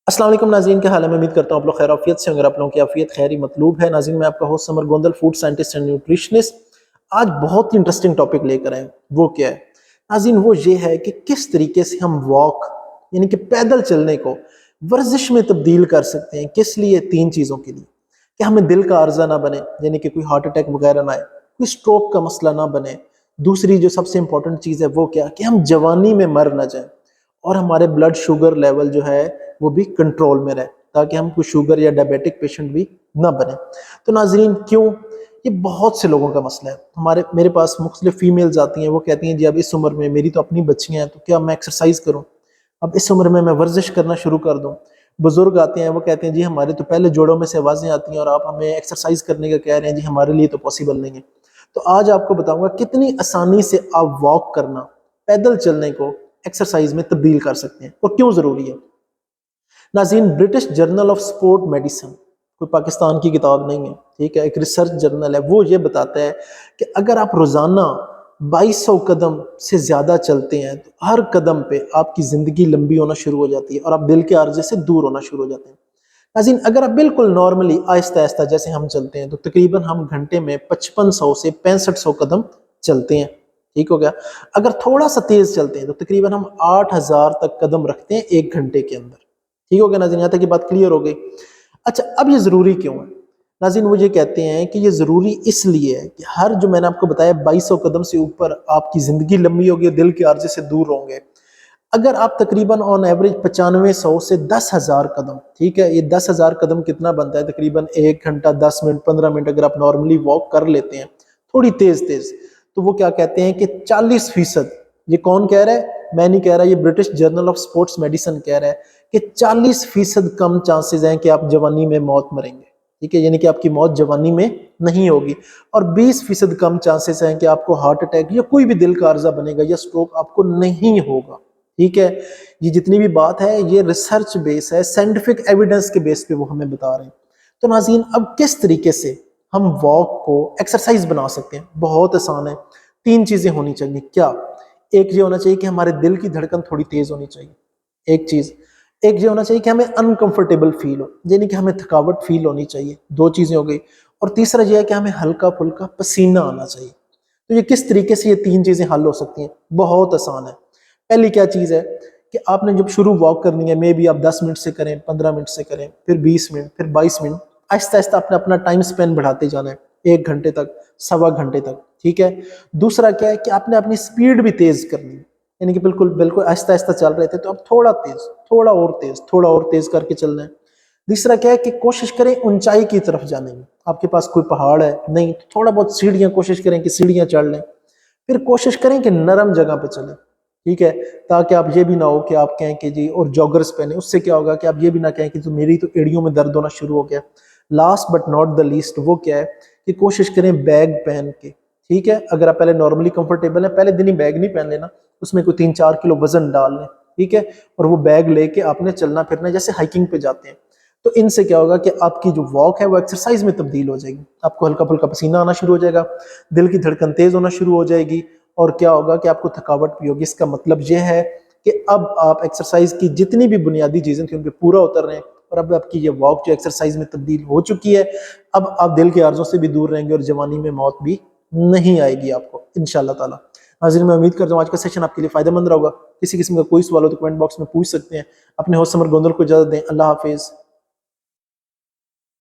अस्सलाम वालेकुम नाज़रीन, के हाल है। मैं उम्मीद करता हूँ आप लोग खैर आफियत से। अगर आप लोगों की आफियत खैरी मतलूब है। नाज़रीन, मैं आपका host summer Gondal, food scientist and nutritionist, आज बहुत ही इंटरेस्टिंग टॉपिक लेकर आए। वो क्या है नाज़रीन? वो ये है कि किस तरीके से हम वॉक यानी कि पैदल चलने को वर्जिश में तब्दील कर सकते हैं। किस लिए? तीन चीज़ों के लिए कि हमें दिल का अर्जा ना बने, यानी कि कोई हार्ट अटैक वगैरह ना आए, कोई स्ट्रोक का मसला ना बने। दूसरी जो सबसे इंपॉर्टेंट चीज़ है वो क्या, कि हम जवानी में मर ना जाए और हमारे ब्लड शुगर लेवल जो है वो भी कंट्रोल में रहे, ताकि हम कोई शुगर या डायबिटिक पेशेंट भी ना बने। तो नाजरीन, क्यों? ये बहुत से लोगों का मसला है। मेरे पास मुख्तलिफ फीमेल्स आती हैं, वो कहती हैं जी अब इस उम्र में, मेरी तो अपनी बच्चियां हैं, तो क्या मैं एक्सरसाइज करूं? अब इस उम्र में मैं वर्जिश करना शुरू कर दूं? बुजुर्ग आते हैं, वो कहते हैं जी हमारे तो पहले जोड़ों में से आवाज़ें आती हैं और आप हमें एक्सरसाइज करने का कह रहे हैं, जी हमारे लिए तो पॉसिबल नहीं है। तो आज आपको बताऊंगा कितनी आसानी से आप वॉक करना, पैदल चलने को एक्सरसाइज में तब्दील कर सकते हैं और क्यों ज़रूरी है। नाज़रीन, British journal of sport medicine, कोई पाकिस्तान की किताब नहीं है, ठीक है, एक रिसर्च जर्नल है। वो ये बताता है कि अगर आप रोज़ाना 2200 कदम से ज़्यादा चलते हैं तो हर कदम पे आपकी ज़िंदगी लंबी होना शुरू हो जाती है और आप दिल के आर्जे से दूर होना शुरू हो जाते हैं। नाज़रीन, अगर आप बिल्कुल नॉर्मली आहिस्ता आहिस्ता जैसे हम चलते हैं तो तकरीबन हम घंटे में 5500 से 6500 कदम चलते हैं, ठीक हो गया। अगर थोड़ा सा तेज़ चलते हैं तो तकरीबन हम 8000 तक कदम रखते हैं एक घंटे के अंदर, ठीक हो गया नाज़रीन। यहाँ तक की बात क्लियर हो गई। अच्छा, अब ये ज़रूरी क्यों है? नाज़रीन, वो ये कहते हैं कि ये ज़रूरी इसलिए है कि हर जो मैंने आपको बताया 2200 कदम से ऊपर आपकी ज़िंदगी लंबी होगी, दिल के आर्जे से दूर होंगे। अगर आप तकरीबन ऑन एवरेज 9500 से 10,000 कदम, ठीक है, ये 10,000 कदम कितना बनता है? तकरीबन 1 घंटा 10 मिनट 15 मिनट अगर आप नॉर्मली वॉक कर लेते हैं थोड़ी तेज तेज, तो वो क्या कहते हैं कि 40%, ये कौन कह रहा है? मैं नहीं कह रहा, ये British journal of sports medicine कह रहा है कि 40% कम चांसेस हैं कि आप जवानी में मौत मरेंगे, ठीक है, यानी कि आपकी मौत जवानी में नहीं होगी। और 20% कम चांसेस हैं कि आपको हार्ट अटैक या कोई भी दिल का अर्जा बनेगा या स्ट्रोक आपको नहीं होगा, ठीक है। ये जितनी भी बात है ये रिसर्च बेस है, साइंटिफिक एविडेंस के बेस पे वो हमें बता रहे हैं। तो नाज़रीन, अब किस तरीके से हम वॉक को एक्सरसाइज बना सकते हैं? बहुत आसान है। तीन चीजें होनी चाहिए। क्या? एक ये होना चाहिए कि हमारे दिल की धड़कन थोड़ी तेज होनी चाहिए, एक चीज। एक ये होना चाहिए कि हमें अनकंफर्टेबल फील हो, यानी कि हमें थकावट फील होनी चाहिए, दो चीजें हो गई। और तीसरा ये है कि हमें हल्का फुल्का पसीना आना चाहिए। तो ये किस तरीके से ये तीन चीजें हल हो सकती हैं? बहुत आसान है। पहली क्या चीज है कि आपने जब शुरू वॉक करनी है, मे बी आप 10 मिनट से करें, 15 मिनट से करें, फिर 20 मिनट, फिर 22 मिनट, आहिस्ता आहिस्ता आपने अपना टाइम स्पेन बढ़ाते जाना है, 1 घंटे तक, सवा घंटे तक, ठीक है। दूसरा क्या है कि आपने अपनी स्पीड भी तेज करनी है, यानी कि बिल्कुल बिल्कुल आहिस्ता आहिस्ता चल रहे थे तो अब थोड़ा तेज, थोड़ा और तेज, थोड़ा और तेज करके चलना है। तीसरा क्या है कि कोशिश करें ऊंचाई की तरफ जाने की। आपके पास कोई पहाड़ है नहीं तो थोड़ा बहुत सीढ़ियां, कोशिश करें कि सीढ़ियां चढ़ लें। फिर कोशिश करें कि नरम जगह पे चलें, ठीक है, ताकि आप ये भी ना हो कि आप कहें कि जी, और जॉगर्स पहने, उससे क्या होगा कि आप ये भी ना कहें कि तो मेरी तो एड़ियों में दर्द होना शुरू हो गया। Last but not the least वो क्या है कि कोशिश करें बैग पहन के, ठीक है। अगर आप पहले नॉर्मली कंफर्टेबल है, पहले दिन ही बैग नहीं पहन लेना, उसमें कोई 3-4 किलो वजन डाल लें, ठीक है। और वो बैग लेके आपने चलना फिरना, जैसे हाइकिंग पे जाते हैं। तो इनसे क्या होगा कि आपकी जो वॉक है वो एक्सरसाइज में तब्दील हो जाएगी, आपको हल्का फुल्का पसीना आना शुरू हो जाएगा, दिल की धड़कन तेज होना शुरू हो जाएगी, और क्या होगा कि आपको थकावट भी होगी। इसका मतलब यह है कि अब आप एक्सरसाइज की जितनी भी बुनियादी चीजें थी उन पे पूरा उतर रहे हैं, और अब आपकी ये वॉक जो एक्सरसाइज में तब्दील हो चुकी है। अब आप दिल के आर्जों से भी दूर रहेंगे और जवानी में मौत भी नहीं आएगी आपको, इंशाल्लाह ताला। नाज़रीन, मैं उम्मीद करता हूँ आज का सेशन आपके लिए फायदेमंद रहा होगा। किसी किस्म का कोई सवाल हो तो कमेंट बॉक्स में पूछ सकते हैं। अपने होस्ट समर गोंदल को इजाजत दें। अल्लाह हाफिज।